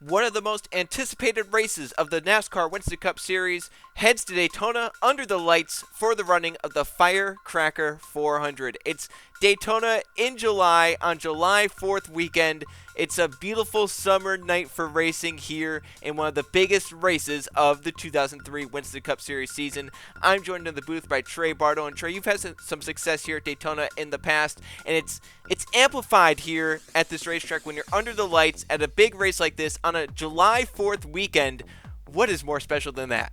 One of the most anticipated races of the NASCAR Winston Cup Series heads to Daytona under the lights for the running of the Firecracker 400. It's Daytona in July on July 4th weekend. It's a beautiful summer night for racing here in one of the biggest races of the 2003 Winston Cup Series season. I'm joined in the booth by Trey Bardo. And Trey, you've had some success here at Daytona in the past, and it's amplified here at this racetrack when you're under the lights at a big race like this on a July 4th weekend. What is more special than that?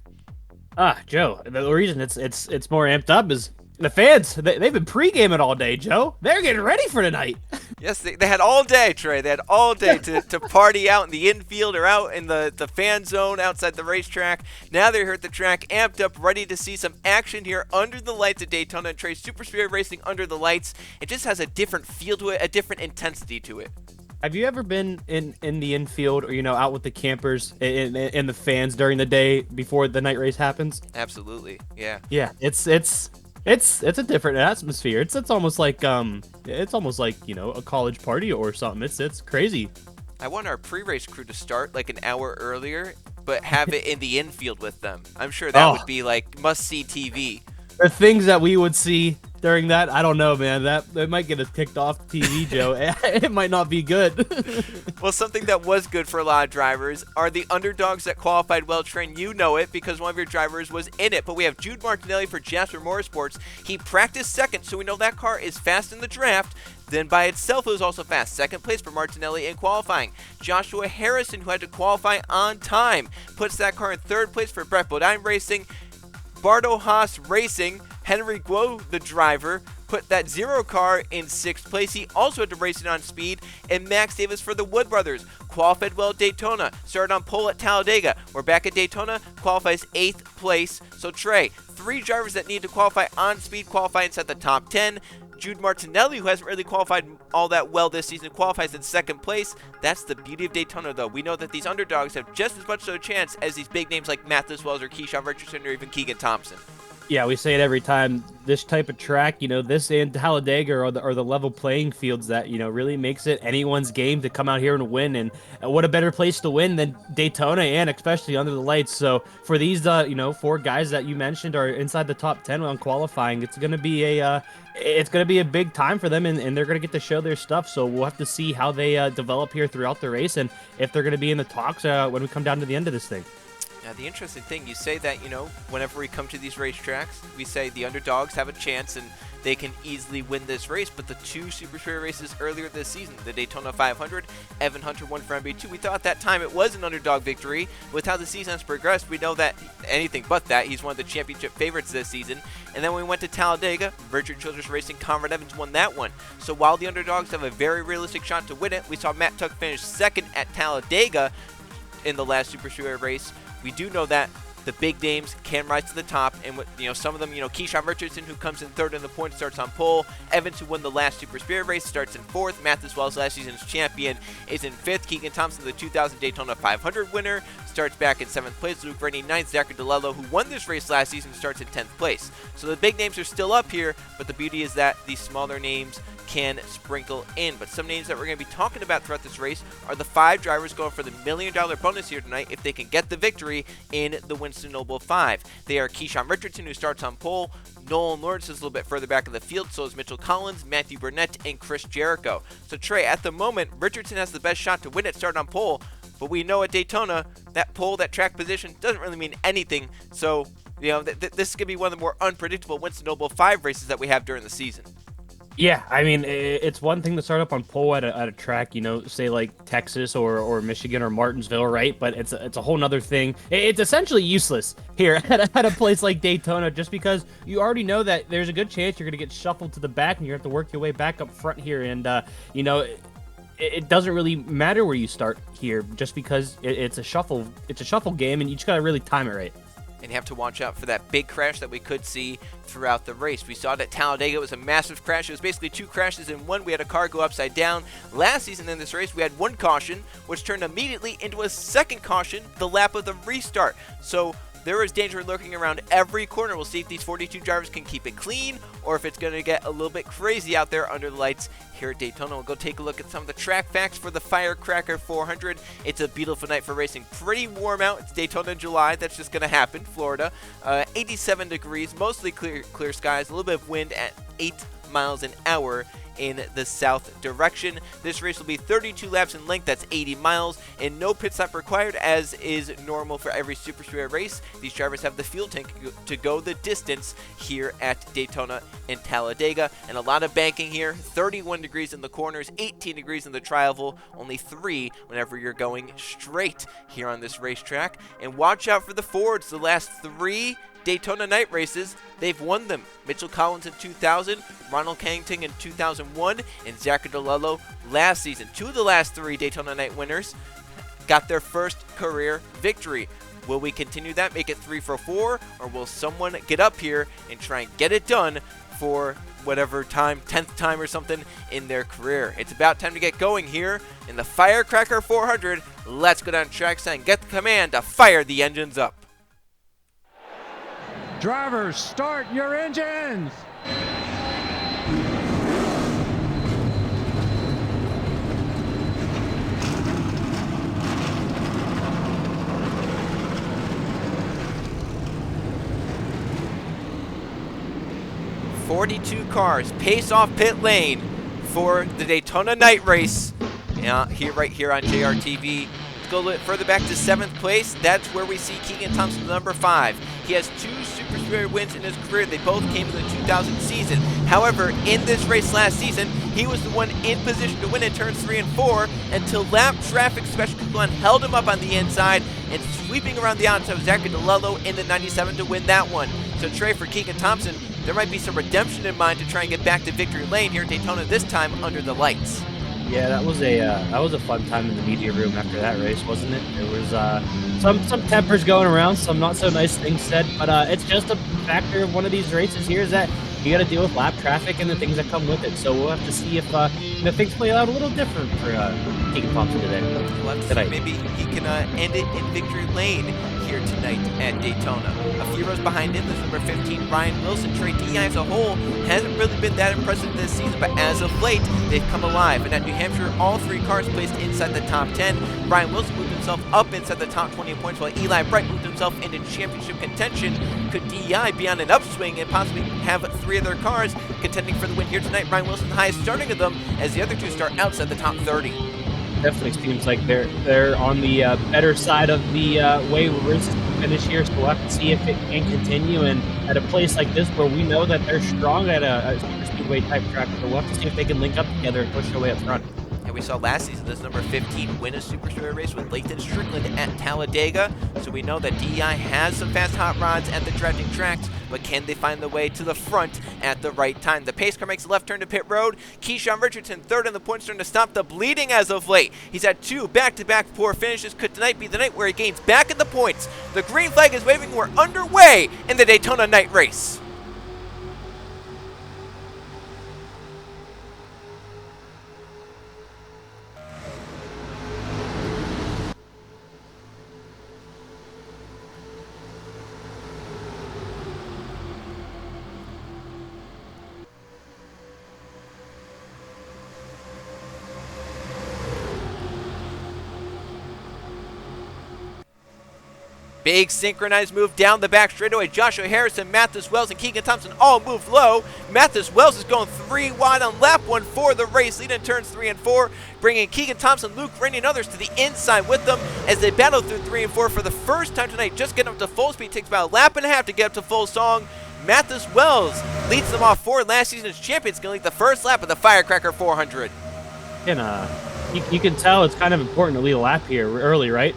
Joe, the reason it's more amped up is the fans. They've been pre-gaming all day, Joe. They're getting ready for tonight. Yes, they had all day, Trey. They had all day to party out in the infield or out in the fan zone outside the racetrack. Now they're here at the track, amped up, ready to see some action here under the lights at Daytona. And Trey, Super Speedway racing under the lights, it just has a different feel to it, a different intensity to it. Have you ever been in the infield or out with the campers and the fans during the day before the night race happens? Absolutely, yeah. Yeah, it's a different atmosphere. It's almost like a college party or something. It's crazy. I want our pre-race crew to start like an hour earlier, but have it in the infield with them. I'm sure that would be like must-see TV. The things that we would see during that, I don't know, man. That might get us kicked off TV, Joe. It might not be good. Well, something that was good for a lot of drivers are the underdogs that qualified well. Train, you know it because one of your drivers was in it. But we have Jude Martinelli for Jasper Motorsports. He practiced second, so we know that car is fast in the draft. Then by itself, it was also fast. Second place for Martinelli in qualifying. Joshua Harrison, who had to qualify on time, puts that car in third place for Brett Bodine Racing. Bardo Haas Racing, Henry Guo, the driver, put that zero car in sixth place. He also had to race it on speed. And Max Davis for the Wood Brothers qualified well at Daytona, started on pole at Talladega. We're back at Daytona, qualifies eighth place. So Trey, three drivers that need to qualify on speed qualify inside the top 10. Jude Martinelli, who hasn't really qualified all that well this season, qualifies in second place. That's the beauty of Daytona, though. We know that these underdogs have just as much of a chance as these big names like Matheus Wells or Keyshawn Richardson or even Keegan Thompson. Yeah, we say it every time. This type of track, this and Talladega are the level playing fields that, really makes it anyone's game to come out here and win. And what a better place to win than Daytona, and especially under the lights. So for these, four guys that you mentioned are inside the top 10 on qualifying, it's going to be a big time for them, and they're going to get to show their stuff. So we'll have to see how they develop here throughout the race and if they're going to be in the talks when we come down to the end of this thing. Now, the interesting thing, you say that, whenever we come to these racetracks, we say the underdogs have a chance and they can easily win this race. But the two Super Speedway races earlier this season, the Daytona 500, Evan Hunter won for MB2. We thought at that time it was an underdog victory. With how the season has progressed, we know that anything but that. He's one of the championship favorites this season. And then when we went to Talladega, Richard Childress Racing, Conrad Evans won that one. So while the underdogs have a very realistic shot to win it, we saw Matt Tuck finish second at Talladega in the last Super Speedway race. We do know that the big names can rise to the top, and some of them, Keyshawn Richardson, who comes in third in the points, starts on pole. Evans, who won the last Super Speedway race, starts in fourth. Matheus Wells, last season's champion, is in fifth. Keegan Thompson, the 2000 Daytona 500 winner, starts back in seventh place. Luke Rennie, ninth. Zachary DeLello, who won this race last season, starts in 10th place. So the big names are still up here, but the beauty is that these smaller names can sprinkle in. But some names that we're going to be talking about throughout this race are the five drivers going for the $1 million bonus here tonight if they can get the victory in the Winston Noble 5. They are Keyshawn Richardson, who starts on pole. Nolan Lawrence is a little bit further back in the field, so is Mitchell Collins, Matthew Burnett, and Chris Jericho. So Trey, at the moment, Richardson has the best shot to win it, start on pole, but we know at Daytona, that pole, that track position, doesn't really mean anything. So, this is going to be one of the more unpredictable Winston Noble 5 races that we have during the season. Yeah, I mean, it's one thing to start up on pole at a track, say like Texas or Michigan or Martinsville, right? But it's a whole nother thing. It's essentially useless here at a place like Daytona, just because you already know that there's a good chance you're going to get shuffled to the back and you have to work your way back up front here. And, it doesn't really matter where you start here, just because it's a shuffle game, and you just got to really time it right. And you have to watch out for that big crash that we could see throughout the race. We saw it at Talladega. It was a massive crash. It was basically two crashes in one. We had a car go upside down. Last season in this race, we had one caution, which turned immediately into a second caution the lap of the restart. So there is danger lurking around every corner. We'll see if these 42 drivers can keep it clean or if it's going to get a little bit crazy out there under the lights here at Daytona. We'll go take a look at some of the track facts for the Firecracker 400. It's a beautiful night for racing. Pretty warm out. It's Daytona in July. That's just going to happen. Florida, 87 degrees, mostly clear skies, a little bit of wind at 8 miles an hour in the south direction. This race will be 32 laps in length, that's 80 miles, and no pit stop required, as is normal for every Super Speedway race. These drivers have the fuel tank to go the distance here at Daytona and Talladega, and a lot of banking here. 31 degrees in the corners, 18 degrees in the tri-oval, only 3 whenever you're going straight here on this racetrack. And watch out for the Fords. The last 3 Daytona night races, they've won them. Mitchell Collins in 2000, Ronald Kennington in 2001, and Zachary DeLello last season. 2 of the last 3 Daytona night winners got their first career victory. Will we continue that, make it 3 for 4, or will someone get up here and try and get it done for whatever time, 10th time or something in their career? It's about time to get going here in the Firecracker 400. Let's go down trackside and get the command to fire the engines up. Drivers, start your engines! "42 cars pace off pit lane for the Daytona night race." Right here on JRTV. Let's go a little further back to 7th place. That's where we see Keegan Thompson, number 5. He has 2 Super Speedway wins in his career. They both came in the 2000 season. However, in this race last season, he was the one in position to win in turns 3 and 4 until lap traffic special Kukulon held him up on the inside, and sweeping around the outside was Zachary DeLello in the 97 to win that one. So Trey, for Keegan Thompson, there might be some redemption in mind to try and get back to victory lane here at Daytona, this time under the lights. Yeah, that was a fun time in the media room after that race, wasn't it? There was some tempers going around, some not so nice things said, but it's just a factor of one of these races here is that you got to deal with lap traffic and the things that come with it. So we'll have to see if things play out a little different for Keegan Thompson today. We'll have to see. Maybe he can end it in victory lane here tonight at Daytona. A few rows behind him, there's number 15, Ryan Wilson. Trey DI as a whole hasn't really been that impressive this season, but as of late, they've come alive. And at New Hampshire, all 3 cars placed inside the top 10. Ryan Wilson moved himself up inside the top 20 points, while Eli Bright moved himself into championship contention. Could DEI be on an upswing and possibly have 3 of their cars contending for the win here tonight? Ryan Wilson, the highest starting of them, as the other 2 start outside the top 30. Definitely seems like they're on the better side of the way we're going to finish here, so we'll have to see if it can continue. And at a place like this where we know that they're strong at a super speedway type track, so we'll have to see if they can link up together and push their way up front. And we saw last season this number 15 win a Super Speedway race with Lathan Strickland at Talladega, so we know that DEI has some fast hot rods at the drafting tracks, but can they find the way to the front at the right time? The pace car makes a left turn to pit road. Keyshawn Richardson, 3rd on the points, turn to stop the bleeding as of late. He's had 2 back-to-back poor finishes. Could tonight be the night where he gains back in the points? The green flag is waving. We're underway in the Daytona night race. Big synchronized move down the back straightaway. Joshua Harrison, Mathis Wells, and Keegan Thompson all move low. Mathis Wells is going 3 wide on lap 1 for the race, lead in turns 3 and 4, bringing Keegan Thompson, Luke Rainey, and others to the inside with them as they battle through 3 and 4 for the first time tonight. Just getting up to full speed takes about a lap and a half to get up to full song. Mathis Wells leads them off for last season's champions, going to lead the first lap of the Firecracker 400. And you can tell it's kind of important to lead a lap here early, right?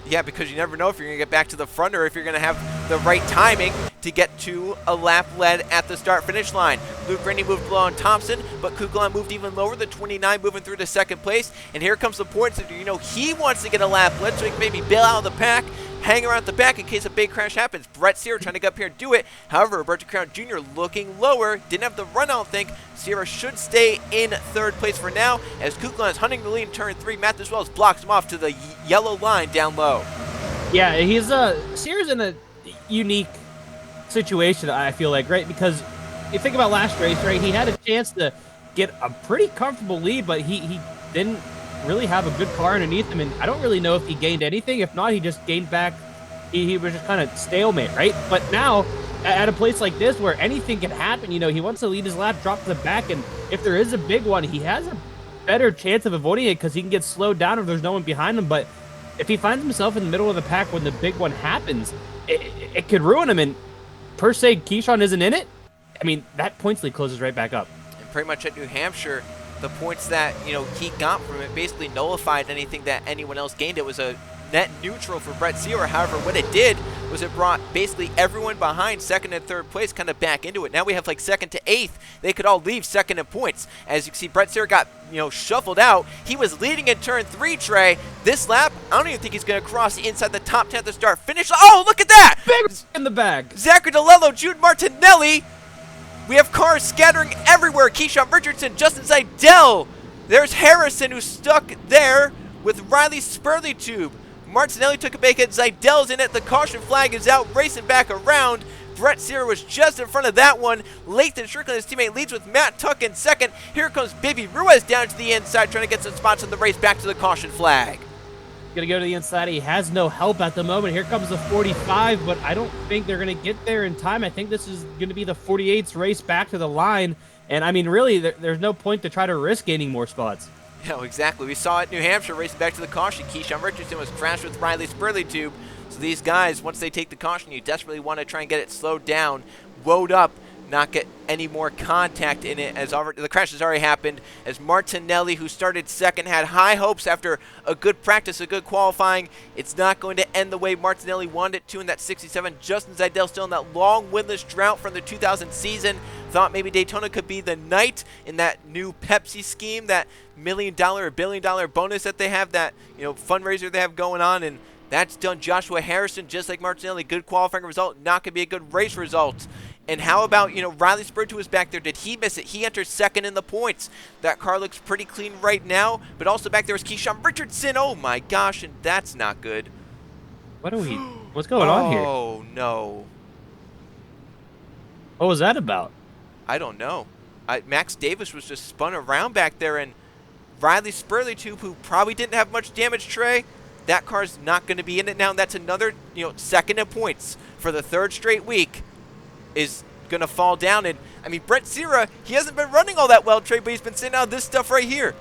Yeah, because you never know if you're going to get back to the front or if you're going to have the right timing to get to a lap led at the start-finish line. Luke Rainey moved low on Thompson, but Kukulon moved even lower, the 29 moving through to 2nd place. And here comes the points. You know, he wants to get a lap led so he can maybe bail out of the pack, hang around the back in case a big crash happens. Brett Sierra trying to get up here and do it. However, Roberto Crown Jr. looking lower, didn't have the run, I don't think. Sierra should stay in 3rd place for now, as Kukulon is hunting the lead in turn 3. Mathis Wells blocks him off to the yellow line down low. Yeah, he's Sierra's in unique situation, I feel like, right? Because you think about last race, right? He had a chance to get a pretty comfortable lead, but he didn't really have a good car underneath him, and I don't really know if he gained anything. If not, he just gained back. He was just kind of stalemate, right? But now, at a place like this where anything can happen, he wants to lead his lap, drop to the back, and if there is a big one, he has a better chance of avoiding it because he can get slowed down if there's no one behind him. But if he finds himself in the middle of the pack when the big one happens, it could ruin him. And per se, Keyshawn isn't in it. I mean, that points lead closes right back up. And pretty much at New Hampshire, the points that, he got from it basically nullified anything that anyone else gained. It was a net neutral for Brett Seaver. However, what it did was it brought basically everyone behind second and third place kind of back into it. Now we have like second to eighth. They could all leave second in points. As you can see, Brett Seaver got, shuffled out. He was leading in turn 3, Trey. This lap, I don't even think he's going to cross inside the top 10 at the start finish. Oh, look at that! Big in the bag. Zachary DeLello, Jude Martinelli. We have cars scattering everywhere. Keyshawn Richardson, Justin Seidel. There's Harrison, who's stuck there with Riley Spurley-Tube. Martinelli took a big hit. Zeidel's in it. The caution flag is out, racing back around. Brett Seaver was just in front of that one. Lathan Strickland, his teammate, leads with Matt Tuck in second. Here comes Baby Ruiz down to the inside, trying to get some spots in the race back to the caution flag. Gonna go to the inside. He has no help at the moment. Here comes the 45, but I don't think they're gonna get there in time. I think this is gonna be the 48's race back to the line. And I mean, really, there's no point to try to risk gaining more spots. No, exactly. We saw it in New Hampshire racing back to the caution. Keyshawn Richardson was crashed with Riley Spurley-Tube. So these guys, once they take the caution, you desperately want to try and get it slowed down, woed up, not get any more contact in it, as the crash has already happened. As Martinelli, who started second, had high hopes after a good practice, a good qualifying. It's not going to end the way Martinelli wanted it to in that 67. Justin Zeidel still in that long winless drought from the 2000 season. Thought maybe Daytona could be the night in that new Pepsi scheme, that $1 million or $1 billion bonus that they have, that fundraiser they have going on, and that's done. Joshua Harrison, just like Martinelli, good qualifying result, not going to be a good race result. And how about, Riley Spurley was back there. Did he miss it? He entered second in the points. That car looks pretty clean right now, but also back there was Keyshawn Richardson. Oh my gosh, and that's not good. What's going on here? Oh no. What was that about? I don't know. Max Davis was just spun around back there, and Riley Spurley-Tube, who probably didn't have much damage, Trey, that car's not going to be in it now. And that's another, second in points for the third straight week is going to fall down. And, I mean, Brett Seaver, he hasn't been running all that well, Trey, but he's been sitting out this stuff right here.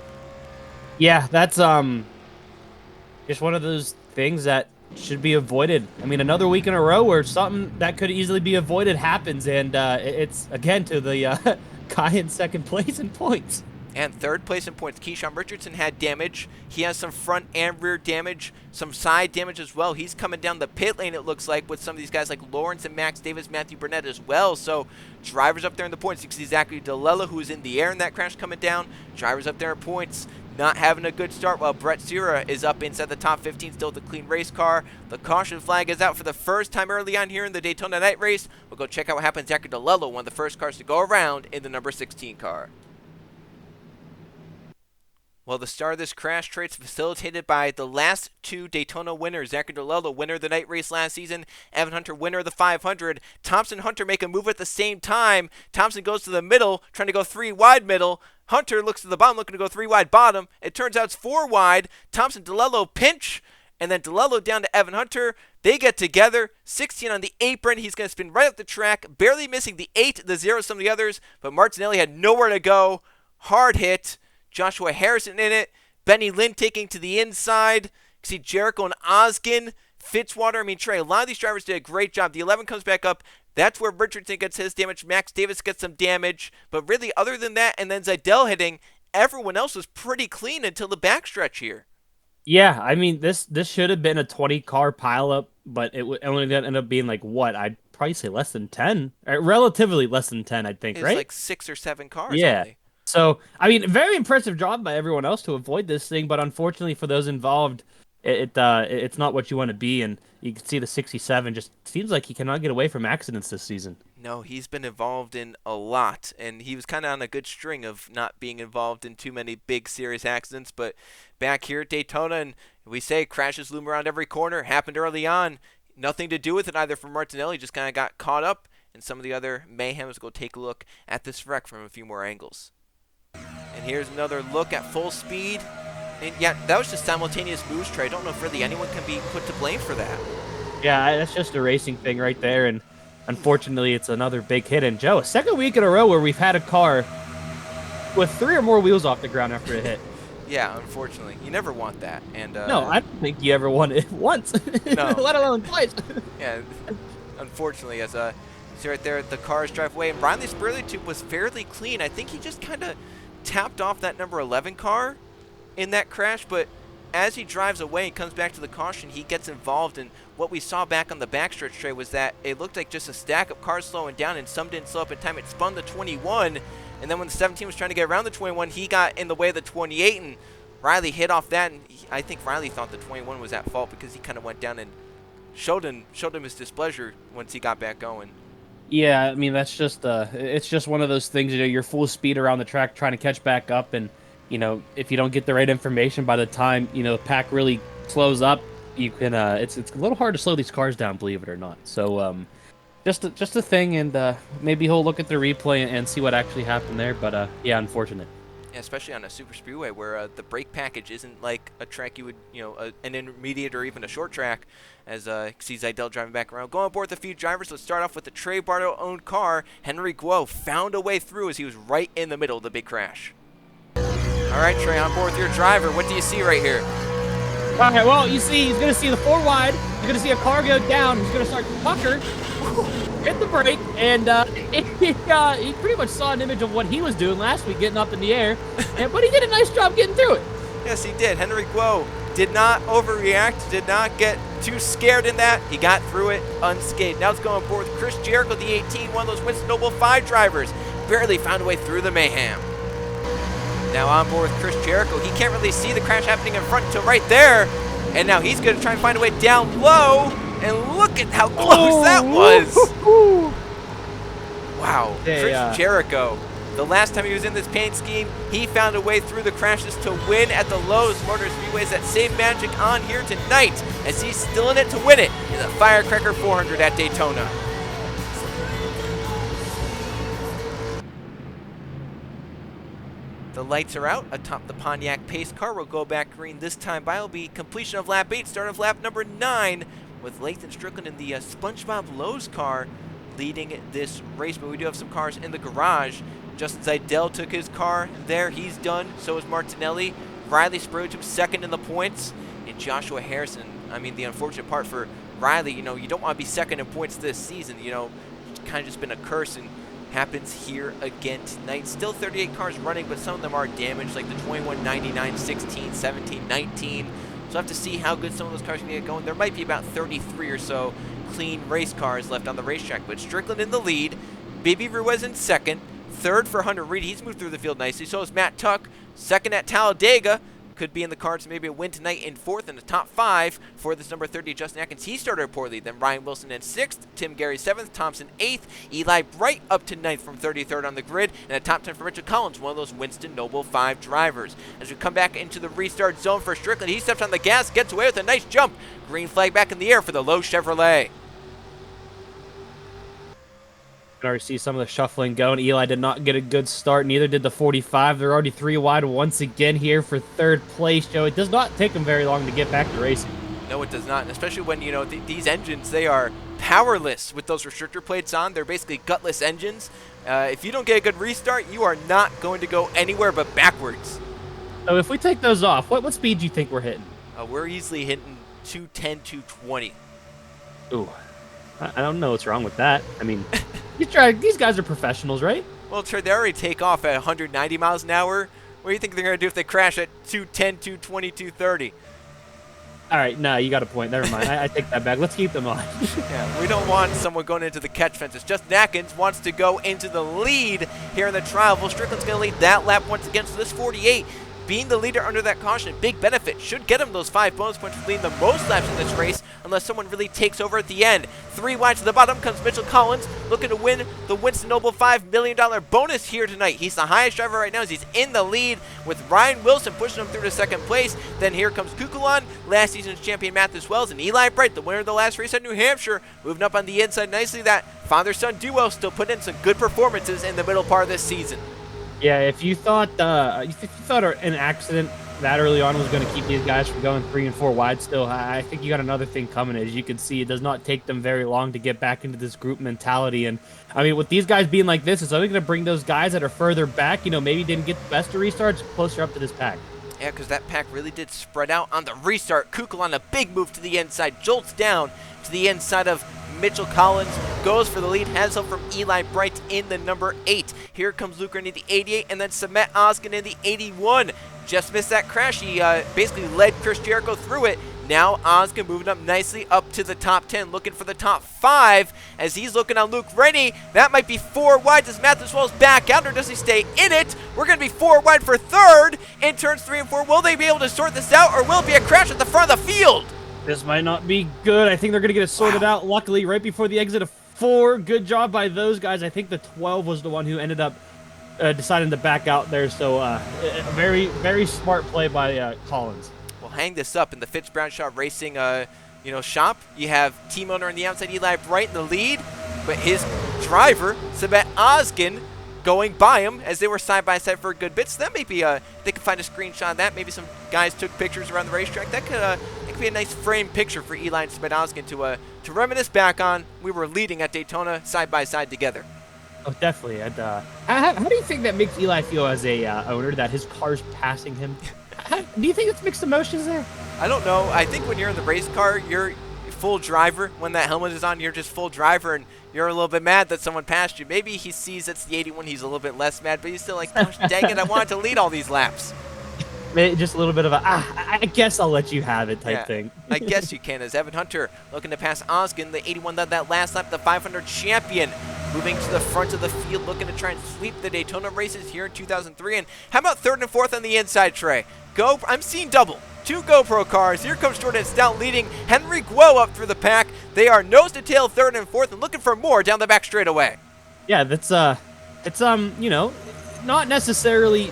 Yeah, that's just one of those things that should be avoided. I mean, another week in a row where something that could easily be avoided happens, and it's, again, to the guy in second place in points. And third place in points. Keyshawn Richardson had damage. He has some front and rear damage, some side damage as well. He's coming down the pit lane, it looks like, with some of these guys like Lawrence and Max Davis, Matthew Burnett as well. So drivers up there in the points. You can see Zachary DeLello, who was in the air in that crash, coming down. Drivers up there in points, not having a good start, while Brett Seaver is up inside the top 15, still with the clean race car. The caution flag is out for the first time early on here in the Daytona night race. We'll go check out what happened. Zachary DeLello, one of the first cars to go around in the number 16 car. Well, the start of this crash trade's facilitated by the last two Daytona winners. Zachary DeLello, winner of the night race last season. Evan Hunter, winner of the 500. Thompson and Hunter make a move at the same time. Thompson goes to the middle, trying to go 3 wide middle. Hunter looks to the bottom, looking to go 3 wide bottom. It turns out it's 4 wide. Thompson, DeLello pinch, and then DeLello down to Evan Hunter. They get together. 16 on the apron. He's going to spin right up the track, barely missing the 8, the 0, some of the others. But Martinelli had nowhere to go. Hard hit. Joshua Harrison in it. Benny Lynn taking to the inside. See Jericho and Oskin. Fitzwater. I mean, Trey, a lot of these drivers did a great job. The 11 comes back up. That's where Richardson gets his damage. Max Davis gets some damage. But really, other than that, and then Zeidel hitting, everyone else was pretty clean until the backstretch here. Yeah, I mean, this should have been a 20-car pileup, but it only ended up being like, what? I'd probably say less than 10. Relatively less than 10, I think, right? It's like 6 or 7 cars. Yeah. Only. So, I mean, very impressive job by everyone else to avoid this thing, but unfortunately for those involved, it's not what you want to be, and you can see the 67 just seems like he cannot get away from accidents this season. No, he's been involved in a lot, and he was kind of on a good string of not being involved in too many big, serious accidents, but back here at Daytona, and we say crashes loom around every corner, happened early on. nothing to do with it either for Martinelli. Just kind of got caught up in some of the other mayhem. Let's go take a look at this wreck from a few more angles. And here's another look at full speed. And yeah, that was just simultaneous moves, Trey. I don't know if really anyone can be put to blame for that. Yeah, that's just a racing thing right there, and unfortunately, it's another big hit. And Joe, a second week in a row where we've had a car with 3 or more wheels off the ground after a hit. Yeah, unfortunately. You never want that. And no, I don't think you ever won it once, no. let alone twice. Yeah, unfortunately, as you see right there, the cars drive away. And Riley's early tube was fairly clean. I think he just kind of tapped off that number 11 car in that crash, but as he drives away and comes back to the caution, he gets involved. And what we saw back on the backstretch, Trey, was that it looked like just a stack of cars slowing down, and some didn't slow up in time. It spun the 21, and then when the 17 was trying to get around the 21, he got in the way of the 28, and Riley hit off that. And I think Riley thought the 21 was at fault because he kind of went down and showed him his displeasure once he got back going. Yeah, I mean, that's just it's just one of those things. You're full speed around the track trying to catch back up, and if you don't get the right information by the time the pack really slows up, you can it's a little hard to slow these cars down, believe it or not. So just a thing, and maybe he'll look at the replay and see what actually happened there. But yeah, unfortunate. Yeah, especially on a super speedway where the brake package isn't like a track you would, an intermediate or even a short track. As see Zeidel driving back around. Going aboard the few drivers, let's start off with the Trey Bardo-owned car. Henry Guo found a way through as he was right in the middle of the big crash. All right, Trey, on board with your driver. What do you see right here? All right, well, you see, he's going to see the 4 wide. He's going to see a car go down. He's going to start to pucker, hit the brake, and he pretty much saw an image of what he was doing last week, getting up in the air. But he did a nice job getting through it. Yes, he did. Henry Guo did not overreact, did not get too scared in that. He got through it unscathed. Now let's go on board with Chris Jericho, the 18, one of those Winston Noble 5 drivers. Barely found a way through the mayhem. Now on board with Chris Jericho. He can't really see the crash happening in front until right there. And now he's going to try and find a way down low. And look at how close that was. Wow. Chris Jericho. The last time he was in this paint scheme, he found a way through the crashes to win at the Lowe's Motor Speedways. That same magic on here tonight as he's still in it to win it in the Firecracker 400 at Daytona. The lights are out atop the Pontiac pace car. Will go back green this time by. Will be completion of lap 8, start of lap number 9 with Lathan Strickland in the SpongeBob Lowe's car leading this race. But we do have some cars in the garage. Justin Zeidel took his car there. He's done. So is Martinelli. Riley Sprue took second in the points. And Joshua Harrison, I mean, the unfortunate part for Riley, you don't want to be second in points this season. It's kind of just been a curse, and happens here again tonight. Still 38 cars running, but some of them are damaged, like the 21, 99, 16, 17, 19. So we'll have to see how good some of those cars can get going. There might be about 33 or so clean race cars left on the racetrack, but Strickland in the lead. Baby Ruiz in second. Third for Hunter Reed. He's moved through the field nicely. So is Matt Tuck. Second at Talladega. Could be in the cards, maybe a win tonight in fourth in the top 5 for this number 30, Justin Atkins. He started poorly. Then Ryan Wilson in 6th, Tim Gary 7th, Thompson 8th, Eli Bright up to 9th from 33rd on the grid, and a top 10 for Richard Collins, one of those Winston Noble 5 drivers. As we come back into the restart zone for Strickland, he steps on the gas, gets away with a nice jump. Green flag back in the air for the Lowe's Chevrolet. can already see some of the shuffling going. Eli did not get a good start. Neither did the 45. They're already 3 wide once again here for third place, Joe. It does not take them very long to get back to racing. No, it does not, and especially when, these engines, they are powerless with those restrictor plates on. They're basically gutless engines. If you don't get a good restart, you are not going to go anywhere but backwards. So if we take those off, what speed do you think we're hitting? We're easily hitting 210, 220. Ooh, I don't know what's wrong with that. I mean, these guys are professionals, right? Well, Trey, they already take off at 190 miles an hour. What do you think they're going to do if they crash at 210, 220, 230? All right, no, you got a point. Never mind. I take that back. Let's keep them on. Yeah, we don't want someone going into the catch fences. Justin Atkins wants to go into the lead here in the trial. Well, Strickland's going to lead that lap once again. So this 48, being the leader under that caution, big benefit. Should get him those 5 bonus points for leading the most laps in this race, unless someone really takes over at the end. 3 wide to the bottom comes Mitchell Collins, looking to win the Winston Noble $5 million bonus here tonight. He's the highest driver right now as he's in the lead with Ryan Wilson pushing him through to second place. Then here comes Kukulon, last season's champion Mathis Wells, and Eli Bright, the winner of the last race at New Hampshire, moving up on the inside nicely. That father-son duo still putting in some good performances in the middle part of this season. Yeah, if you thought an accident that early on was going to keep these guys from going 3 and 4 wide still, I think you got another thing coming. As you can see, it does not take them very long to get back into this group mentality. And I mean, with these guys being like this, it's only going to bring those guys that are further back, maybe didn't get the best of restarts, closer up to this pack. Yeah, because that pack really did spread out on the restart. Kukul on a big move to the inside, jolts down to the inside of Mitchell Collins, goes for the lead, has help from Eli Bright in the number 8. Here comes Luke in the 88, and then Samet Oskin in the 81. Just missed that crash. He basically led Chris Jericho through it. Now Oskin moving up nicely up to the top 10, looking for the top 5 as he's looking on Luke Rennie. That might be 4 wide. Does Mathis Wells back out or does he stay in it? We're going to be 4 wide for third in turns 3 and 4. Will they be able to sort this out, or will it be a crash at the front of the field? This might not be good. I think they're going to get it sorted out, luckily, right before the exit of 4. Good job by those guys. I think the 12 was the one who ended up deciding to back out there. So very, very smart play by Collins. We'll hang this up in the Fitz Brownshaw Racing shop. You have team owner on the outside, Eli Bright in the lead, but his driver, Samet Oskin, going by him as they were side by side for a good bit. So that may be they can find a screenshot of that. Maybe some guys took pictures around the racetrack. That could be a nice frame picture for Eli and Samet Oskin to reminisce back on. We were leading at Daytona side by side together. Oh, definitely. And, how do you think that makes Eli feel as a owner, that his car's passing him? Do you think it's mixed emotions there? I don't know. I think when you're in the race car, you're full driver. When that helmet is on, you're just full driver, and you're a little bit mad that someone passed you. Maybe he sees it's the 81, he's a little bit less mad, but he's still like, gosh, dang it, I wanted to lead all these laps. Just a little bit of a, I guess I'll let you have it type thing. I guess you can, as Evan Hunter looking to pass Oskin, the 81 led that last lap, the 500 champion, moving to the front of the field, looking to try and sweep the Daytona races here in 2003. And how about 3rd and 4th on the inside, Trey? I'm seeing double. 2 GoPro cars. Here comes Jordan Stout leading Henry Guo up through the pack. They are nose to tail 3rd and 4th and looking for more down the back straightaway. Yeah, that's it's not necessarily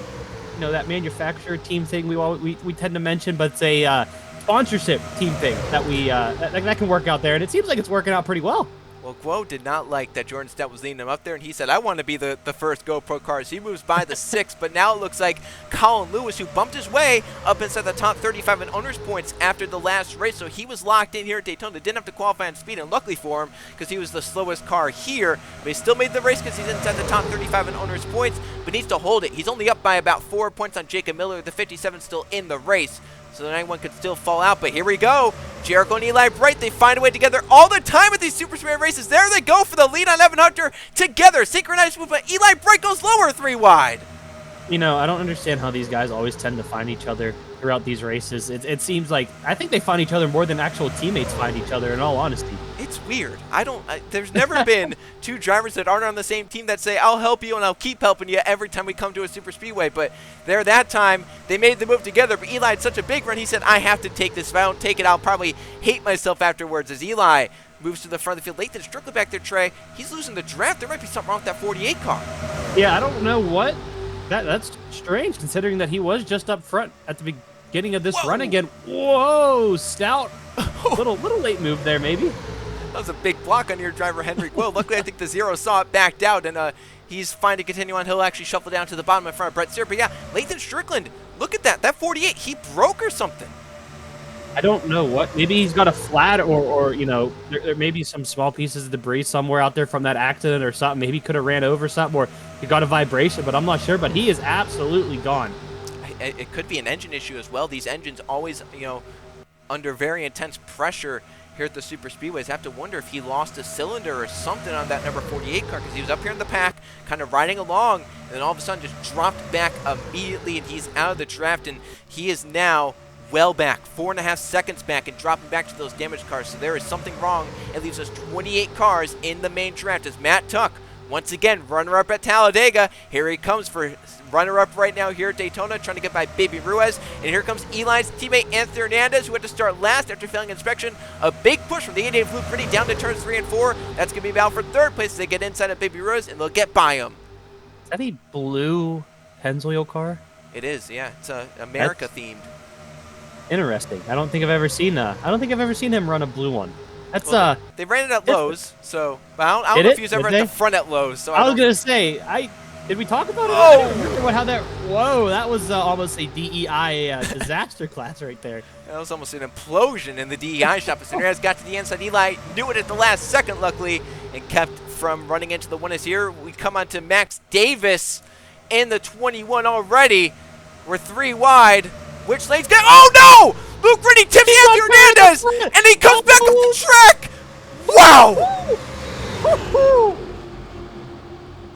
that manufacturer team thing we tend to mention, but it's a sponsorship team thing that we that can work out there, and it seems like it's working out pretty well. Well, Guo did not like that Jordan Stout was leading him up there, and he said, I want to be the first GoPro car. So he moves by the 6th, but now it looks like Colin Lewis, who bumped his way up inside the top 35 in owner's points after the last race. So he was locked in here at Daytona. Didn't have to qualify on speed, and luckily for him, because he was the slowest car here. But he still made the race because he's inside the top 35 in owner's points, but needs to hold it. He's only up by about 4 points on Jacob Miller, the 57 still in the race. So the 91 could still fall out, but here we go. Jericho and Eli Bright, they find a way together all the time at these Super Speedway races. There they go for the lead on Evan Hunter together. Synchronized movement. Eli Bright goes lower 3 wide. I don't understand how these guys always tend to find each other throughout these races. It seems like, I think they find each other more than actual teammates find each other, in all honesty. It's weird. There's never been 2 drivers that aren't on the same team that say, I'll help you and I'll keep helping you every time we come to a super speedway. But there that time, they made the move together. But Eli had such a big run, he said, I have to take this. If I don't take it, I'll probably hate myself afterwards. As Eli moves to the front of the field. Lathan Strickland back there, Trey. He's losing the draft. There might be something wrong with that 48 car. Yeah, I don't know what. That's strange, considering that he was just up front at the beginning of this run again. Whoa, Stout. little late move there, maybe. That was a big block on your driver, Henry Guo. Luckily, I think the 0 saw it, backed out, and he's fine to continue on. He'll actually shuffle down to the bottom in front of Brett Sear. But yeah, Lathan Strickland, look at that. That 48, he broke or something. I don't know what. Maybe he's got a flat, or there may be some small pieces of debris somewhere out there from that accident or something. Maybe he could have ran over something, or he got a vibration, but I'm not sure. But he is absolutely gone. It could be an engine issue as well. These engines always, under very intense pressure here at the super speedways. I have to wonder if he lost a cylinder or something on that number 48 car, because he was up here in the pack, kind of riding along, and then all of a sudden just dropped back immediately, and he's out of the draft, and he is now well back, 4.5 seconds back, and dropping back to those damaged cars. So there is something wrong. It leaves us 28 cars in the main draft as Matt Tuck Once again, runner-up at Talladega. Here he comes for runner-up right now here at Daytona, trying to get by Baby Ruiz. And here comes Eli's teammate Anthony Hernandez, who had to start last after failing inspection. A big push from the 88 Blue Pretty down to turns 3 and 4. That's going to be about for third place as they get inside of Baby Ruiz, and they'll get by him. Is that a blue Pennzoil car? It is, yeah. It's America themed. Interesting. I don't think I've ever seen him run a blue one. That's well, they ran it at Lowe's, so but I don't know if he was ever at the front at Lowe's. So I was gonna say, did we talk about it? I don't remember how that. Whoa, that was almost a DEI disaster class right there. That was almost an implosion in the DEI shop. As Hernandez got to the inside, Eli knew it at the last second, luckily, and kept from running into the winners here. We come on to Max Davis in the 21 already. We're 3 wide. Which lane's good? Oh no! Luke Riddy tips Anthony Hernandez, and he comes back up the track. Wow!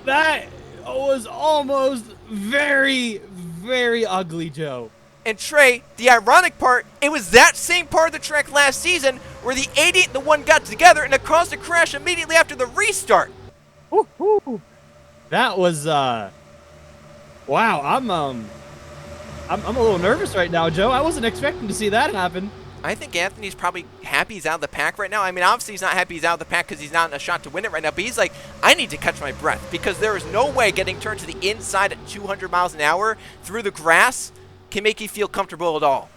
That was almost very, very ugly, Joe. And Trey, the ironic part, it was that same part of the track last season where the 88 and the 1 got together and it caused a crash immediately after the restart. That was wow. I'm a little nervous right now, Joe. I wasn't expecting to see that happen. I think Anthony's probably happy he's out of the pack right now. I mean, obviously he's not happy he's out of the pack because he's not in a shot to win it right now, but he's like, I need to catch my breath because there is no way getting turned to the inside at 200 miles an hour through the grass can make you feel comfortable at all.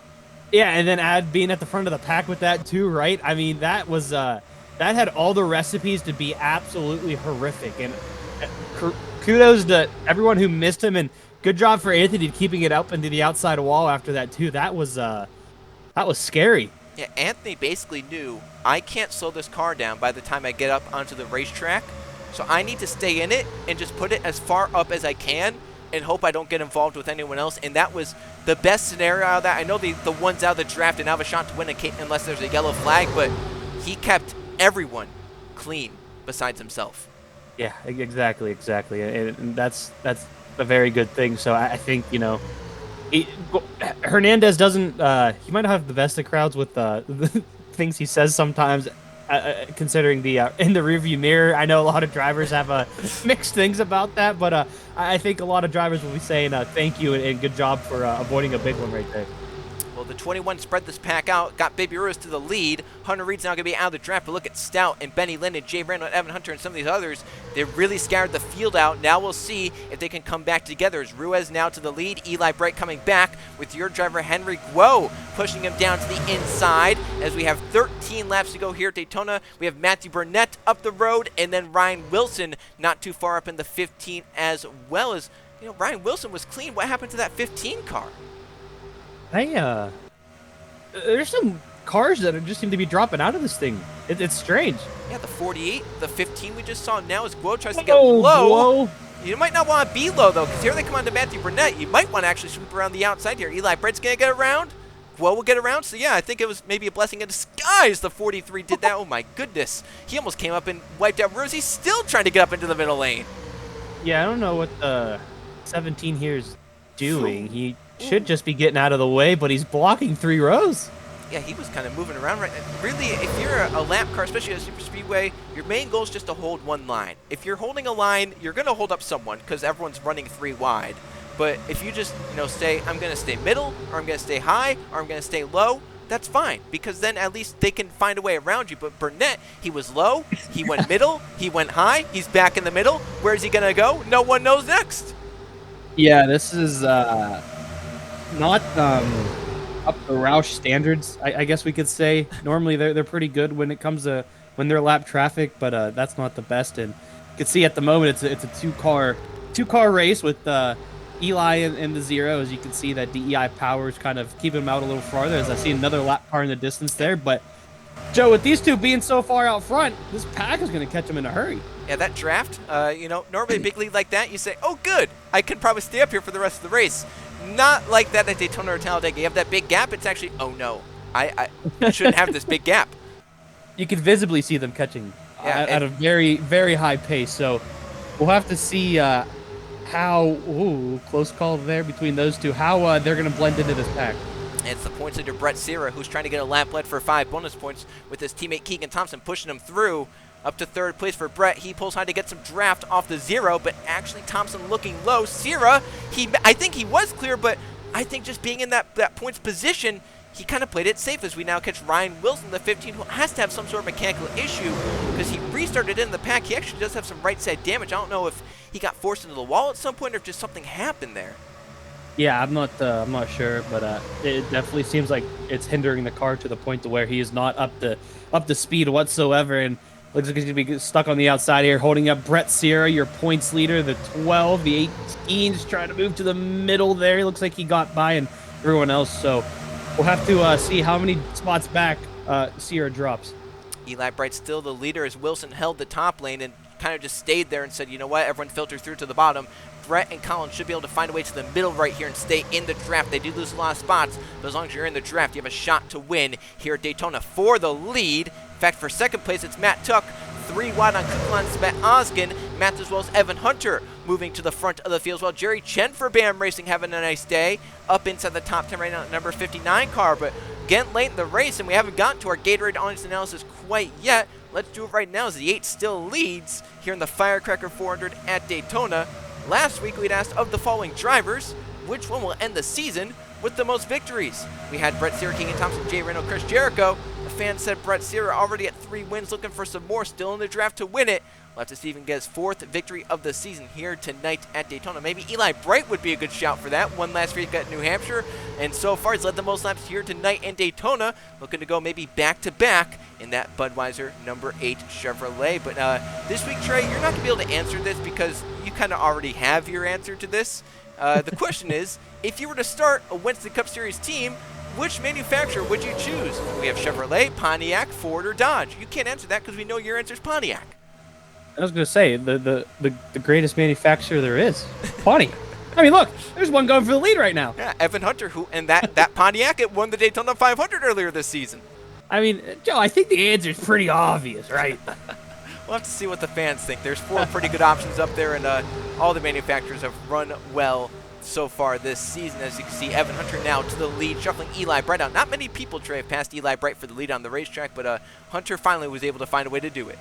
Yeah, and then being at the front of the pack with that too, right? I mean, that was that had all the recipes to be absolutely horrific. And kudos to everyone who missed him, and good job for Anthony keeping it up into the outside wall after that too. That was scary. Yeah, Anthony basically knew I can't slow this car down by the time I get up onto the racetrack, so I need to stay in it and just put it as far up as I can and hope I don't get involved with anyone else. And that was the best scenario out of that. I know the ones out of the draft didn't have a shot to win unless there's a yellow flag, but he kept everyone clean besides himself. Yeah, exactly, and that's a very good thing. So I think, Hernandez doesn't. He might not have the best of crowds with the things he says sometimes. Considering the in the rearview mirror, I know a lot of drivers have mixed things about that, but I think a lot of drivers will be saying thank you and good job for avoiding a big one right there. Well, the 21 spread this pack out, got Baby Ruiz to the lead. Hunter Reed's now going to be out of the draft, but look at Stout and Benny Lynn and Jay Randall and Evan Hunter and some of these others. They really scoured the field out. Now we'll see if they can come back together. As Ruiz now to the lead, Eli Bright coming back with your driver Henry Guo pushing him down to the inside. As we have 13 laps to go here at Daytona, we have Matthew Burnett up the road, and then Ryan Wilson not too far up in the 15 as well. As Ryan Wilson was clean. What happened to that 15 car? There's some cars that just seem to be dropping out of this thing. It's strange. Yeah, the 48, the 15 we just saw now as Guo tries to get low. You might not want to be low, though, because here they come on to Matthew Burnett. You might want to actually sweep around the outside here. Eli Bright's going to get around. Guo will get around. So, yeah, I think it was maybe a blessing in disguise the 43 did that. Oh, my goodness. He almost came up and wiped out Ruiz. He's still trying to get up into the middle lane. Yeah, I don't know what the 17 here is doing. He should just be getting out of the way, but he's blocking 3 rows. Yeah, he was kind of moving around right now. Really, if you're a lap car, especially at a super speedway, your main goal is just to hold one line. If you're holding a line, you're going to hold up someone because everyone's running 3 wide. But if you just, say, I'm going to stay middle, or I'm going to stay high, or I'm going to stay low, that's fine because then at least they can find a way around you. But Burnett, he was low, he went middle, he went high, he's back in the middle. Where's he going to go? No one knows next. Yeah, this is not up to Roush standards, I guess we could say. Normally they're pretty good when it comes to when they're lap traffic, but that's not the best. And you can see at the moment it's a two-car race with Eli in the 0. As you can see, that DEI power is kind of keeping him out a little farther. As I see another lap car in the distance there, but Joe, with these two being so far out front, this pack is going to catch them in a hurry. Yeah, that draft, normally a big lead like that, you say, oh, good, I can probably stay up here for the rest of the race. Not like that at Daytona or Talladega. You have that big gap, it's actually, oh, no, I shouldn't have this big gap. You can visibly see them catching at a very, very high pace. So we'll have to see how, close call there between those two, how they're going to blend into this pack. And it's the points leader, Brett Sierra, who's trying to get a lap lead for 5 bonus points with his teammate Keegan Thompson pushing him through. Up to third place for Brett. He pulls high to get some draft off the 0, but actually Thompson looking low. Sierra, I think he was clear, but I think just being in that points position, he kind of played it safe as we now catch Ryan Wilson, the 15, who has to have some sort of mechanical issue because he restarted in the pack. He actually does have some right side damage. I don't know if he got forced into the wall at some point or if just something happened there. Yeah, I'm not sure, but it definitely seems like it's hindering the car to the point to where he is not up to speed whatsoever, and looks like he's gonna be stuck on the outside here, holding up Brett Sierra, your points leader, the 12, the 18, just trying to move to the middle there. He looks like he got by and everyone else, so we'll have to see how many spots back Sierra drops. Eli Bright still the leader as Wilson held the top lane and kind of just stayed there and said, you know what, everyone filtered through to the bottom. Brett and Collins should be able to find a way to the middle right here and stay in the draft. They do lose a lot of spots, but as long as you're in the draft, you have a shot to win here at Daytona for the lead. In fact, for second place, it's Matt Tuck, 3 wide on Kuklon, Svet Oskin, Matt as well as Evan Hunter moving to the front of the field as well. Jerry Chen for BAM Racing having a nice day, up inside the top 10 right now, number 59 car, but getting late in the race, and we haven't gotten to our Gatorade audience analysis quite yet. Let's do it right now as the 8 still leads here in the Firecracker 400 at Daytona. Last week, we'd asked of the following drivers, which one will end the season with the most victories? We had Brett Sierra, Keegan Thompson, Jay Reno, Chris Jericho. The fans said Brett Sierra already at 3 wins, looking for some more, still in the draft to win it. We'll have to see if he can get his 4th victory of the season here tonight at Daytona. Maybe Eli Bright would be a good shout for that. One last week at New Hampshire, and so far he's led the most laps here tonight in Daytona. Looking to go maybe back-to-back in that Budweiser number 8 Chevrolet. But this week, Trey, you're not going to be able to answer this because you kind of already have your answer to this. The question is, if you were to start a Winston Cup Series team, which manufacturer would you choose? We have Chevrolet, Pontiac, Ford, or Dodge. You can't answer that because we know your answer is Pontiac. I was going to say, the greatest manufacturer there is, Pontiac. I mean, look, there's one going for the lead right now. Yeah, Evan Hunter, and that Pontiac, it won the Daytona 500 earlier this season. I mean, Joe, I think the answer is pretty obvious, right? We'll have to see what the fans think. There's 4 pretty good options up there, and all the manufacturers have run well so far this season. As you can see, Evan Hunter now to the lead, shuffling Eli Bright out. Not many people, Trey, have passed Eli Bright for the lead on the racetrack, but Hunter finally was able to find a way to do it.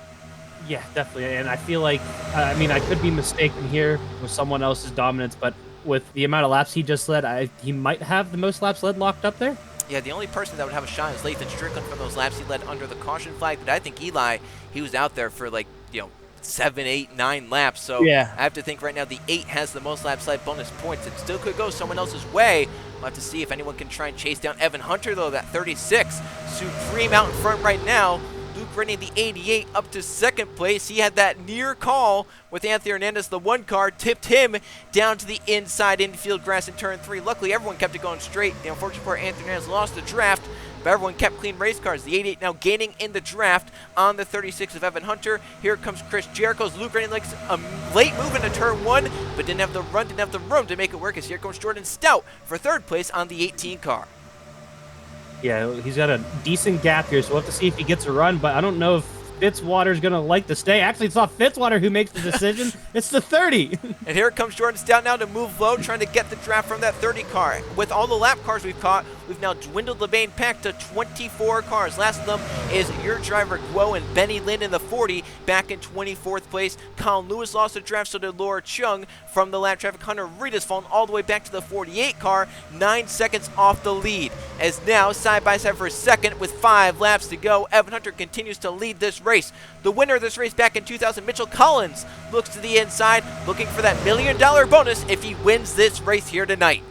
Yeah, definitely. And I feel like, I mean, I could be mistaken here with someone else's dominance, but with the amount of laps he just led, he might have the most laps led locked up there. Yeah, the only person that would have a shot is Lathan Strickland for those laps he led under the caution flag. But I think Eli, he was out there for 7, 8, 9 laps. So yeah. I have to think right now the 8 has the most laps led bonus points. It still could go someone else's way. We'll have to see if anyone can try and chase down Evan Hunter, though, that 36. Supreme out in front right now. Luke Rennie, the 88, up to second place. He had that near call with Anthony Hernandez, the 1 car, tipped him down to the inside infield grass in turn 3. Luckily, everyone kept it going straight. The unfortunate part, Anthony Hernandez lost the draft, but everyone kept clean race cars. The 88 now gaining in the draft on the 36 of Evan Hunter. Here comes Chris Jericho's. Luke Rennie likes a late move into turn 1, but didn't have the run, didn't have the room to make it work. As here comes Jordan Stout for 3rd place on the 18 car. Yeah, he's got a decent gap here, so we'll have to see if he gets a run, but I don't know if Fitzwater's going to like to stay. Actually, it's not Fitzwater who makes the decision. It's the 30. And here comes Jordan Stout now to move low, trying to get the draft from that 30 car. With all the lap cars we've caught, we've now dwindled the main pack to 24 cars. Last of them is your driver, Guo, and Benny Lin in the 40, back in 24th place. Colin Lewis lost the draft, so did Laura Chung from the lap traffic. Hunter Reed has fallen all the way back to the 48 car, 9 seconds off the lead. As now, side by side for a second with 5 laps to go, Evan Hunter continues to lead this race. The winner of this race back in 2000, Mitchell Collins, looks to the inside, looking for that $1 million bonus if he wins this race here tonight.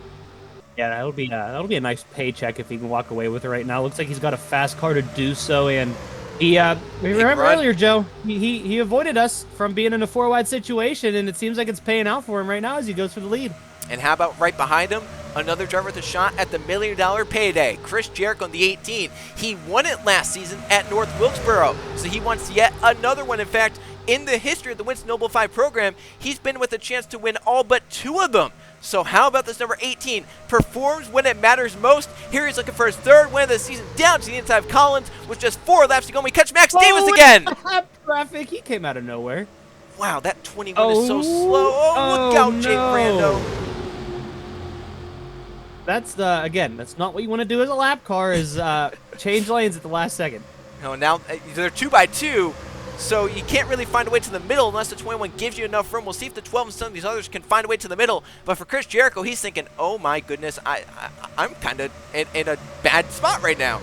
Yeah, that'll be a nice paycheck if he can walk away with it right now. Looks like he's got a fast car to do so, and we remember earlier, Joe, he avoided us from being in a 4-wide situation, and it seems like it's paying out for him right now as he goes for the lead. And how about right behind him, another driver with a shot at the $1 million payday, Chris Jericho on the 18. He won it last season at North Wilkesboro, so he wants yet another one. In fact, in the history of the Winston Noble 5 program, he's been with a chance to win all but 2 of them. So how about this number 18? Performs when it matters most. Here he's looking for his 3rd win of the season, down to the inside of Collins with just 4 laps to go. And we catch Max Davis again. Traffic, he came out of nowhere. Wow, that 21 is so slow. Oh, look out, Jake Brando. That's that's not what you want to do as a lap car, is change lanes at the last second. No, now they're 2 by 2, So you can't really find a way to the middle unless the 21 gives you enough room. We'll see if the 12 and some of these others can find a way to the middle. But for Chris Jericho, he's thinking, oh my goodness, I'm kind of in a bad spot right now.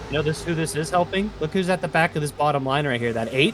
You know who this is helping? Look who's at the back of this bottom line right here, that 8.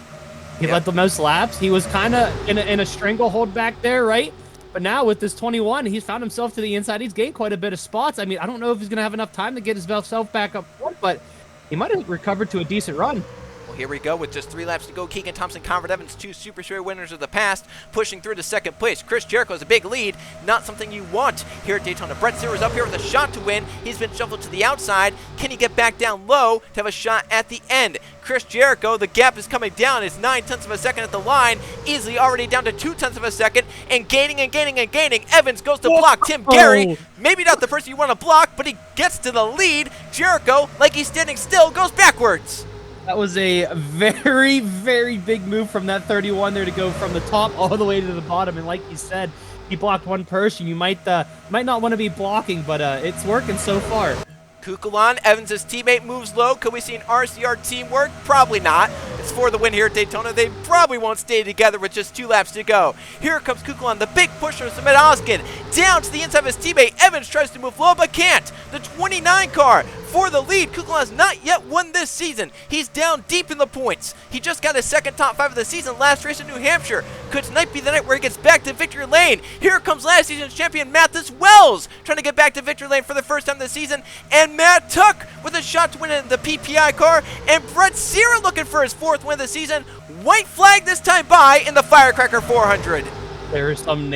He led the most laps. He was kind of in a stranglehold back there, right? But now with this 21, he's found himself to the inside. He's gained quite a bit of spots. I mean, I don't know if he's going to have enough time to get himself back up front, but he might have recovered to a decent run. Well, here we go with just 3 laps to go. Keegan Thompson, Conrad Evans, 2 Super Series winners of the past, pushing through to second place. Chris Jericho has a big lead, not something you want here at Daytona. Brett Sears up here with a shot to win. He's been shuffled to the outside. Can he get back down low to have a shot at the end? Chris Jericho, the gap is coming down. It's 9/10 of a second at the line, easily already down to 2/10 of a second, and gaining and gaining and gaining. Evans goes to block Tim Gary. Maybe not the person you want to block, but he gets to the lead. Jericho, like he's standing still, goes backwards. That was a very, very big move from that 31 there to go from the top all the way to the bottom. And like you said, he blocked one person. You might not want to be blocking, but it's working so far. Kukulon, Evans' teammate, moves low. Could we see an RCR teamwork? Probably not. It's for the win here at Daytona. They probably won't stay together with just 2 laps to go. Here comes Kukulon, the big pusher of Samit Oskin. Down to the inside of his teammate. Evans tries to move low, but can't. The 29 car for the lead. Kukulon has not yet won this season. He's down deep in the points. He just got his second top 5 of the season last race in New Hampshire. Could tonight be the night where he gets back to victory lane? Here comes last season's champion Mathis Wells, trying to get back to victory lane for the first time this season. And Matt Tuck with a shot to win in the PPI car. And Brett Sear looking for his 4th win of the season. White flag this time by in the Firecracker 400. There are some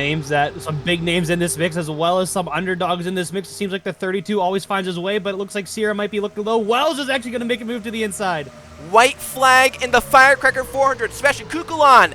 big names in this mix, as well as some underdogs in this mix. It seems like the 32 always finds his way, but it looks like Sierra might be looking low. Wells is actually going to make a move to the inside. White flag in the Firecracker 400. Sebastian Kukulon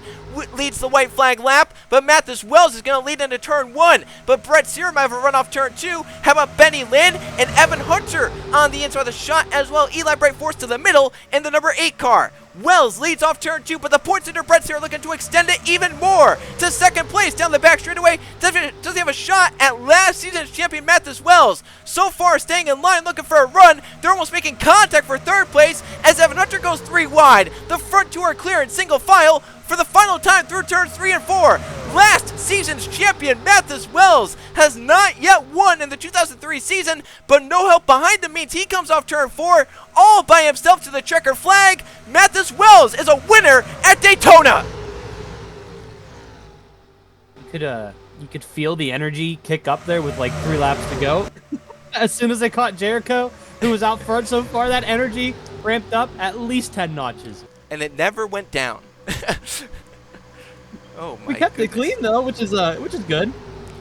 leads the white flag lap, but Mathis Wells is going to lead into turn 1. But Brett Sear might have a run off turn 2. How about Benny Lynn and Evan Hunter on the inside of the shot as well? Eli Bright forced to the middle in the number 8 car. Wells leads off turn 2, but the points under Brett Sear looking to extend it even more to second place down the back straightaway. Does he have a shot at last season's champion Mathis Wells? So far, staying in line, looking for a run. They're almost making contact for 3rd place as Evan Hunter goes 3 wide. The front 2 are clear in single file for the final time through turns 3 and 4. Last season's champion Mathis Wells has not yet won in the 2003 season, but no help behind him means he comes off turn 4 all by himself to the checker flag. Mathis Wells is a winner at Daytona. You could feel the energy kick up there with like 3 laps to go. As soon as they caught Jericho, who was out front so far, that energy ramped up at least 10 notches. And it never went down. Oh my! We kept it clean though, which is good.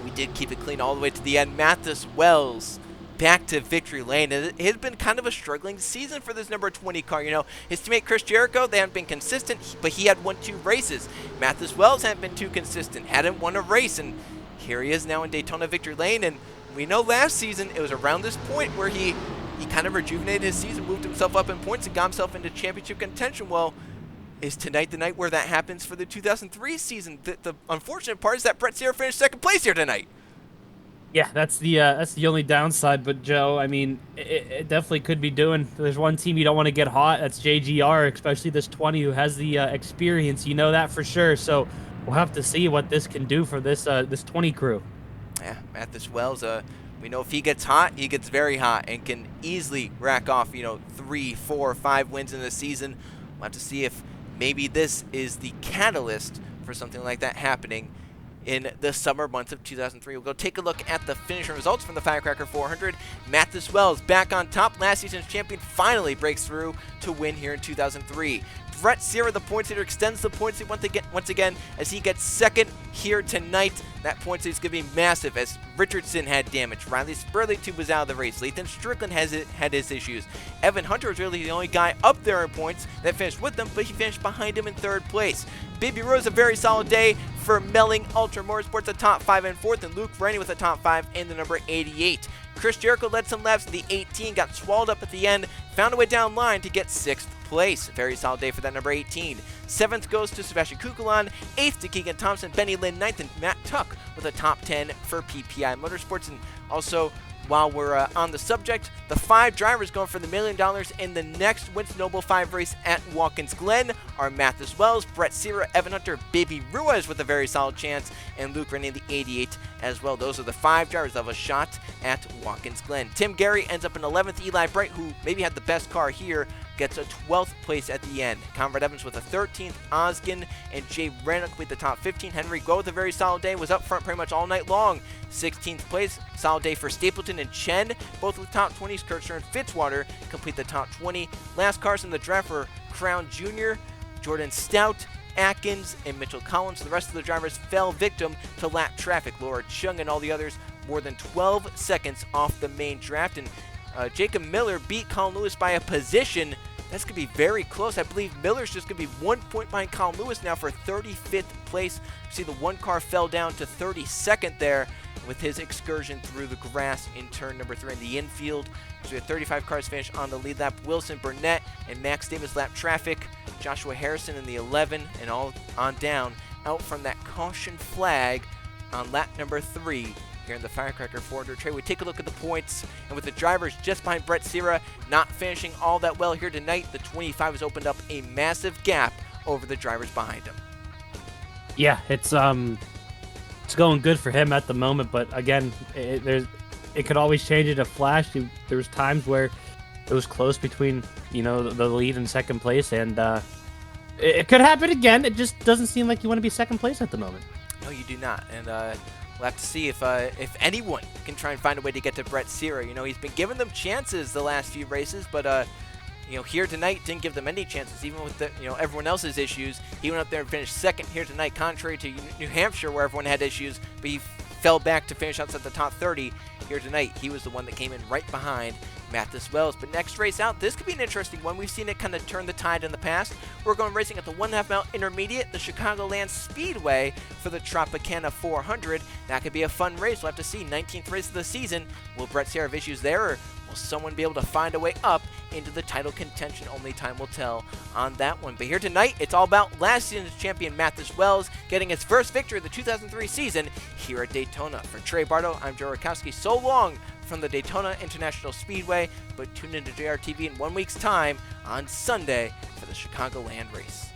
We did keep it clean all the way to the end. Mathis Wells back to victory lane. It has been kind of a struggling season for this number 20 car. You know, his teammate Chris Jericho, they haven't been consistent, but he had won 2 races. Mathis Wells hadn't been too consistent, hadn't won a race, and here he is now in Daytona victory lane. And we know last season it was around this point where he kind of rejuvenated his season, moved himself up in points, and got himself into championship contention. Well, is tonight the night where that happens for the 2003 season? The unfortunate part is that Brett Sear finished second place here tonight. Yeah, that's the only downside. But Joe, I mean, it definitely could be doing. There's one team you don't want to get hot. That's JGR, especially this 20 who has the experience. You know that for sure. So we'll have to see what this can do for this 20 crew. Yeah, Mathis Wells. We know if he gets hot, he gets very hot and can easily rack off 3, 4, 5 wins in the season. We'll have to see if maybe this is the catalyst for something like that happening in the summer months of 2003. We'll go take a look at the finishing results from the Firecracker 400. Mathis Wells back on top. Last season's champion finally breaks through to win here in 2003. Brett Sear, the points leader, extends the points lead once again as he gets second here tonight. That points lead is going to be massive as Richardson had damage. Riley Spurley was out of the race. Lathan Strickland had his issues. Evan Hunter was really the only guy up there in points that finished with them, but he finished behind him in 3rd place. Baby Rose, a very solid day for Melling Ultra Motorsports, a top 5 and 4th, and Luke Rennie with a top 5 and the number 88. Chris Jericho led some laps in the 18, got swallowed up at the end, found a way down line to get 6th place. Very solid day for that number 18. 7th goes to Sebastian Kukulon, 8th to Keegan Thompson, Benny Lynn, 9th, and Matt Tuck with a top 10 for PPI Motorsports. And also while we're on the subject, the 5 drivers going for the $1 million in the next Winston Noble 5 race at Watkins Glen are Mathis Wells, Brett Sierra, Evan Hunter, Baby Ruiz with a very solid chance, and Luke Rennie the 88 as well. Those are the 5 drivers that have a shot at Watkins Glen. Tim Gary ends up in 11th. Eli Bright, who maybe had the best car here, gets a 12th place at the end. Conrad Evans with a 13th. Oskin and Jay Rannock with the top 15. Henry Guo with a very solid day, was up front pretty much all night long. 16th place. Solid day for Stapleton and Chen, both with top 20s. Kirchner and Fitzwater complete the top 20. Last cars in the draft for Crown Jr., Jordan Stout, Atkins, and Mitchell Collins. The rest of the drivers fell victim to lap traffic. Laura Chung and all the others more than 12 seconds off the main draft. And Jacob Miller beat Colin Lewis by a position. That's going to be very close. I believe Miller's just going to be 1 point behind Colin Lewis now for 35th place. You see the one car fell down to 32nd there with his excursion through the grass in turn number 3 in the infield. So we had 35 cars finish on the lead lap. Wilson Burnett and Max Davis lap traffic. Joshua Harrison in the 11 and all on down out from that caution flag on lap number 3. Here in the Firecracker 400 trade. We take a look at the points, and with the drivers just behind Brett Sierra not finishing all that well here tonight, the 25 has opened up a massive gap over the drivers behind him. Yeah, it's going good for him at the moment, but again, it could always change in a flash. There was times where it was close between the lead and second place, and it could happen again. It just doesn't seem like you want to be second place at the moment. No, you do not, and we'll have to see if anyone can try and find a way to get to Brett Sierra. He's been giving them chances the last few races, but here tonight didn't give them any chances, even with the everyone else's issues. He went up there and finished second here tonight, contrary to New Hampshire where everyone had issues, but he fell back to finish outside the top 30. Here tonight, he was the one that came in right behind Mathis Wells. But next race out, this could be an interesting one. We've seen it kind of turn the tide in the past. We're going racing at the 1.5 mile intermediate, the Chicagoland Speedway for the Tropicana 400. That could be a fun race. We'll have to see. 19th race of the season. Will Brett Sierra have issues there, or will someone be able to find a way up into the title contention? Only time will tell on that one. But here tonight, it's all about last season's champion Mathis Wells getting his first victory of the 2003 season here at Daytona. For Trey Bardo, I'm Joe Rakowski. So long from the Daytona International Speedway, but tune into JRTV in 1 week's time on Sunday for the Chicagoland race.